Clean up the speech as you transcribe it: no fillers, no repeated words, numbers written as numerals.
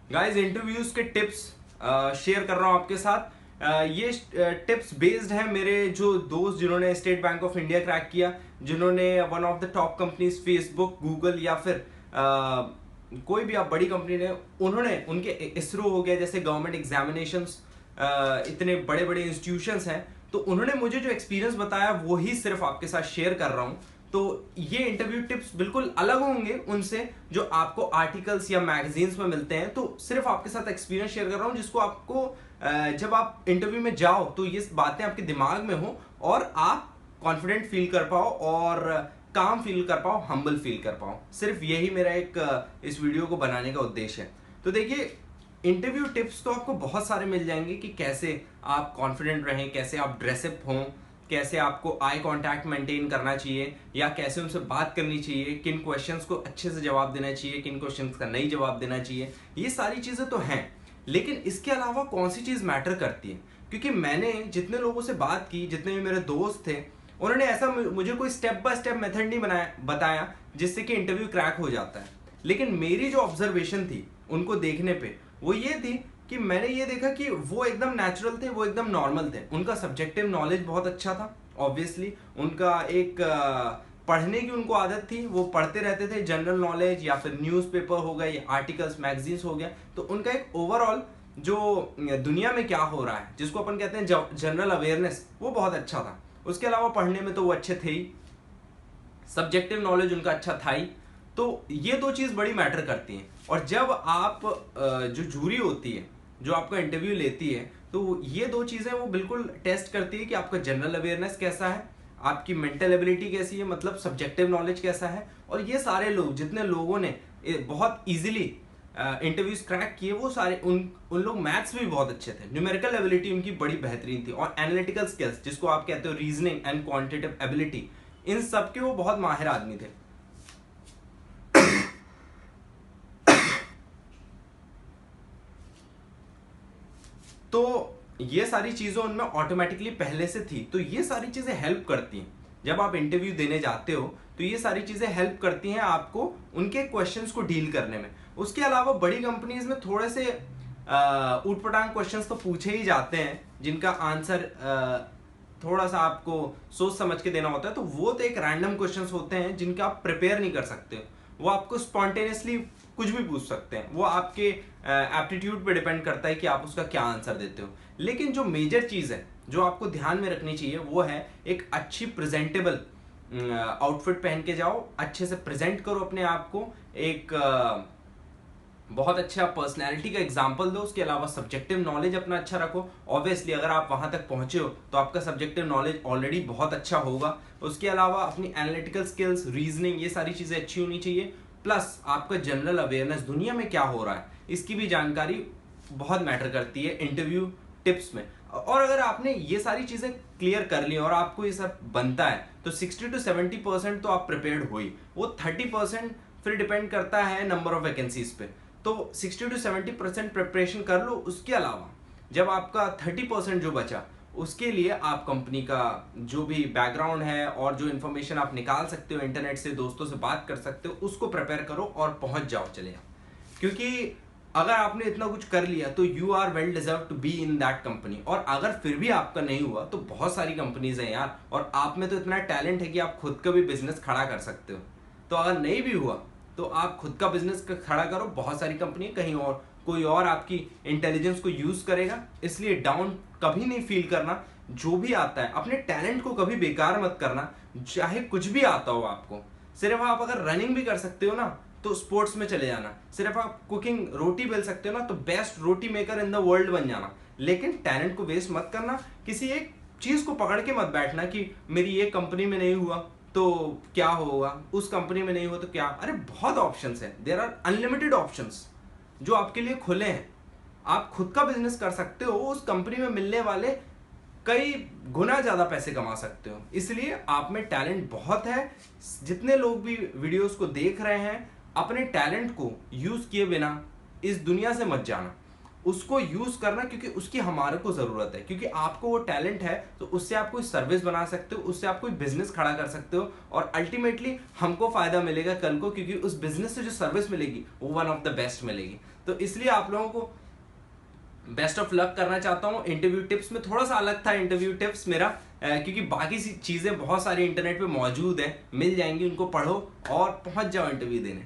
Guys interviews के tips share कर रहा हूं आपके साथ। ये टिप्स बेस्ड है मेरे जो दोस्त जिन्होंने state bank of India crack किया, जिन्होंने one of the top companies Facebook, Google या फिर कोई भी आप बड़ी कंपनी ने, उन्होंने उनके इसरो हो गया जैसे गवर्नमेंट एग्जामिनेशंस, इतने बड़े बड़े इंस्टीट्यूशंस हैं, तो उन्होंने मुझे जो एक्सपीरियंस बताया वो ही सिर्फ आपके साथ शेयर कर रहा हूं। तो ये इंटरव्यू टिप्स बिल्कुल अलग होंगे उनसे जो आपको आर्टिकल्स या मैगजीन्स में मिलते हैं। तो सिर्फ आपके साथ एक्सपीरियंस शेयर कर रहा हूं जिसको आपको जब आप इंटरव्यू में जाओ तो ये बातें आपके दिमाग में हो और आप कॉन्फिडेंट फील कर पाओ और काम फील कर पाओ, हम्बल फील कर पाओ। सिर्फ यही मेरा एक इस वीडियो को बनाने का उद्देश्य है। तो देखिए, इंटरव्यू टिप्स तो आपको बहुत सारे मिल जाएंगे कि कैसे आप कॉन्फिडेंट रहें, कैसे आप ड्रेसअप हों, कैसे आपको आई कांटेक्ट मेंटेन करना चाहिए या कैसे उनसे बात करनी चाहिए, किन क्वेश्चंस को अच्छे से जवाब देना चाहिए, किन क्वेश्चंस का नहीं जवाब देना चाहिए। ये सारी चीज़ें तो हैं, लेकिन इसके अलावा कौन सी चीज़ मैटर करती है? क्योंकि मैंने जितने लोगों से बात की, जितने भी मेरे दोस्त थे, उन्होंने ऐसा मुझे कोई स्टेप बाय स्टेप मेथड नहीं बताया जिससे कि इंटरव्यू क्रैक हो जाता है। लेकिन मेरी जो ऑब्जर्वेशन थी उनको देखने पे वो ये थी कि मैंने ये देखा कि वो एकदम नेचुरल थे, वो एकदम नॉर्मल थे। उनका सब्जेक्टिव नॉलेज बहुत अच्छा था, ऑब्वियसली उनका एक पढ़ने की उनको आदत थी, वो पढ़ते रहते थे, जनरल नॉलेज या फिर न्यूज़पेपर हो गया या आर्टिकल्स मैगजीन्स हो गया। तो उनका एक ओवरऑल जो दुनिया में क्या हो रहा है जिसको अपन कहते हैं जनरल अवेयरनेस, वो बहुत अच्छा था। उसके अलावा पढ़ने में तो वो अच्छे थे ही, सब्जेक्टिव नॉलेज उनका अच्छा था ही। तो ये दो चीज़ बड़ी मैटर करती हैं। और जब आप जो जूरी होती है जो आपका इंटरव्यू लेती है, तो ये दो चीज़ें वो बिल्कुल टेस्ट करती है कि आपका जनरल अवेयरनेस कैसा है, आपकी मेंटल एबिलिटी कैसी है, मतलब सब्जेक्टिव नॉलेज कैसा है। और ये सारे लोग, जितने लोगों ने बहुत इजीली इंटरव्यूज क्रैक किए, वो सारे उन लोग मैथ्स भी बहुत अच्छे थे, न्यूमेरिकल एबिलिटी उनकी बड़ी बेहतरीन थी, और एनालिटिकल स्किल्स जिसको आप कहते हो रीजनिंग एंड क्वांटिटेटिव एबिलिटी, इन सब के वो बहुत माहिर आदमी थे। तो ये सारी चीज़ें उनमें ऑटोमेटिकली पहले से थी। तो ये सारी चीज़ें हेल्प करती हैं जब आप इंटरव्यू देने जाते हो। तो ये सारी चीज़ें हेल्प करती हैं आपको उनके क्वेश्चंस को डील करने में। उसके अलावा बड़ी कंपनीज में थोड़े से ऊट पटांग क्वेश्चंस तो पूछे ही जाते हैं जिनका आंसर थोड़ा सा आपको सोच समझ के देना होता है। तो वो तो एक रैंडम क्वेश्चंस होते हैं जिनका आप प्रिपेयर नहीं कर सकते। वो आपको स्पॉन्टेनियसली कुछ भी पूछ सकते हैं, वो आपके एप्टीट्यूड पे डिपेंड करता है कि आप उसका क्या आंसर देते हो। लेकिन जो मेजर चीज़ है जो आपको ध्यान में रखनी चाहिए वो है एक अच्छी प्रेजेंटेबल आउटफिट पहन के जाओ, अच्छे से प्रेजेंट करो अपने आप को, एक बहुत अच्छा पर्सनैलिटी का एग्जाम्पल दो। उसके अलावा सब्जेक्टिव नॉलेज अपना अच्छा रखो। ऑब्वियसली अगर आप वहां तक पहुंचे हो तो आपका सब्जेक्टिव नॉलेज ऑलरेडी बहुत अच्छा होगा। उसके अलावा अपनी एनालिटिकल स्किल्स, रीजनिंग, ये सारी चीज़ें अच्छी होनी चाहिए। प्लस आपका जनरल अवेयरनेस, दुनिया में क्या हो रहा है इसकी भी जानकारी बहुत मैटर करती है इंटरव्यू टिप्स में। और अगर आपने ये सारी चीज़ें क्लियर कर ली और आपको ये सब बनता है तो 60 to 70% तो आप प्रिपेयर्ड हो ही। वो 30% फिर डिपेंड करता है नंबर ऑफ वैकेंसीज पे। तो 60 to 70% प्रिपरेशन कर लो। उसके अलावा जब आपका 30% जो बचा, उसके लिए आप कंपनी का जो भी बैकग्राउंड है और जो इन्फॉर्मेशन आप निकाल सकते हो इंटरनेट से, दोस्तों से बात कर सकते हो, उसको प्रिपेयर करो और पहुंच जाओ, चले जाओ। क्योंकि अगर आपने इतना कुछ कर लिया तो you are well deserve to be in that company. और अगर फिर भी आपका नहीं हुआ तो बहुत सारी कंपनीज हैं यार, और आप में तो इतना टैलेंट है कि आप खुद का भी बिजनेस खड़ा कर सकते हो। तो अगर नहीं भी हुआ तो आप खुद का बिजनेस खड़ा करो, बहुत सारी कंपनी कहीं और कोई और आपकी इंटेलिजेंस को यूज करेगा। इसलिए डाउन कभी नहीं फील करना। जो भी आता है अपने टैलेंट को कभी बेकार मत करना, चाहे कुछ भी आता हो आपको। सिर्फ आप अगर रनिंग भी कर सकते हो ना तो स्पोर्ट्स में चले जाना। सिर्फ आप कुकिंग, रोटी बेल सकते हो ना तो best roti maker in the world बन जाना। लेकिन टैलेंट को वेस्ट मत करना, किसी एक चीज को पकड़ के मत बैठना कि मेरी ये कंपनी में नहीं हुआ तो क्या होगा, उस कंपनी में नहीं हुआ तो क्या। अरे बहुत ऑप्शंस हैं, देयर आर अनलिमिटेड ऑप्शंस जो आपके लिए खुले हैं। आप खुद का बिजनेस कर सकते हो, उस कंपनी में मिलने वाले कई गुना ज्यादा पैसे कमा सकते हो। इसलिए आप में टैलेंट बहुत है। जितने लोग भी वीडियोस को देख रहे हैं, अपने टैलेंट को यूज किए बिना इस दुनिया से मत जाना, उसको यूज करना, क्योंकि उसकी हमारे को जरूरत है। क्योंकि आपको वो टैलेंट है तो उससे आप कोई सर्विस बना सकते हो, उससे आप कोई बिजनेस खड़ा कर सकते हो, और अल्टीमेटली हमको फायदा मिलेगा कल को, क्योंकि उस बिजनेस से जो सर्विस मिलेगी वो वन ऑफ द बेस्ट मिलेगी। तो तो इसलिए आप लोगों को बेस्ट ऑफ लक करना चाहता हूँ। इंटरव्यू टिप्स में थोड़ा सा अलग था इंटरव्यू टिप्स मेरा, क्योंकि बाकी सी चीज़ें बहुत सारी इंटरनेट पे मौजूद है, मिल जाएंगी, उनको पढ़ो और पहुंच जाओ इंटरव्यू देने।